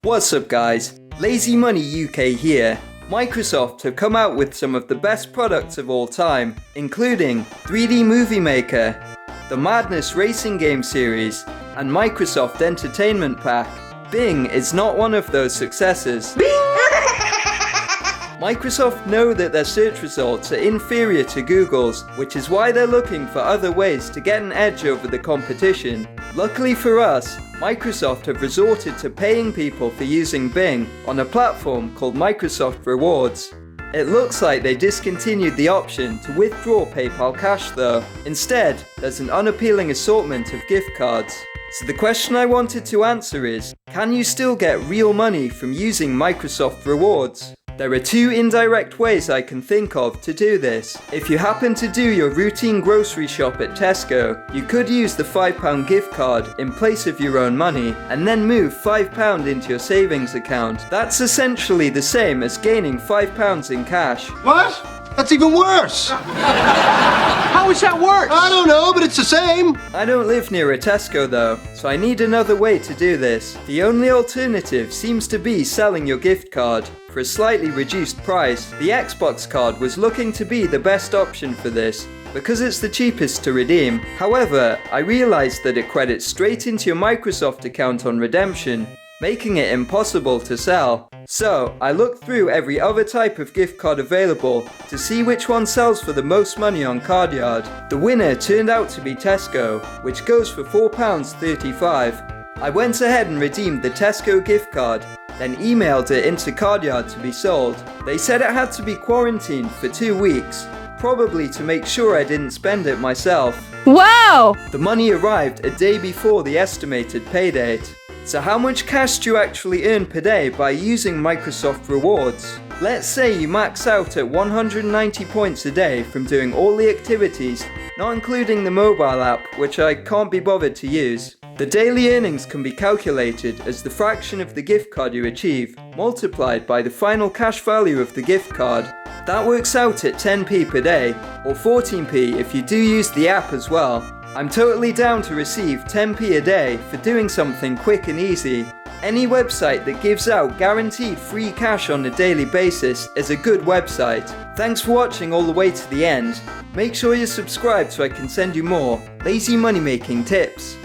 What's up guys, Lazy Money UK here. Microsoft have come out with some of the best products of all time, including 3D Movie Maker, the Madness Racing Game series, and Microsoft Entertainment Pack. Bing is not one of those successes. Microsoft know that their search results are inferior to Google's, which is why they're looking for other ways to get an edge over the competition. Luckily for us, Microsoft have resorted to paying people for using Bing on a platform called Microsoft Rewards. It looks like they discontinued the option to withdraw PayPal cash though. Instead, there's an unappealing assortment of gift cards. So the question I wanted to answer is, can you still get real money from using Microsoft Rewards? There are two indirect ways I can think of to do this. If you happen to do your routine grocery shop at Tesco, you could use the £5 gift card in place of your own money and then move £5 into your savings account. That's essentially the same as gaining £5 in cash. What? That's even worse! How is that worse? I don't know, but it's the same. I don't live near a Tesco though, so I need another way to do this. The only alternative seems to be selling your gift card for a slightly reduced price. The Xbox card was looking to be the best option for this, because it's the cheapest to redeem. However, I realized that it credits straight into your Microsoft account on redemption, making it impossible to sell. So, I looked through every other type of gift card available to see which one sells for the most money on Cardyard. The winner turned out to be Tesco, which goes for £4.35. I went ahead and redeemed the Tesco gift card, then emailed it into Cardyard to be sold. They said it had to be quarantined for 2 weeks, probably to make sure I didn't spend it myself. Wow! The money arrived a day before the estimated pay date. So how much cash do you actually earn per day by using Microsoft Rewards? Let's say you max out at 190 points a day from doing all the activities, not including the mobile app, which I can't be bothered to use. The daily earnings can be calculated as the fraction of the gift card you achieve, multiplied by the final cash value of the gift card. That works out at 10p per day, or 14p if you do use the app as well. I'm totally down to receive 10p a day for doing something quick and easy. Any website that gives out guaranteed free cash on a daily basis is a good website. Thanks for watching all the way to the end. Make sure you're subscribed so I can send you more lazy money making tips.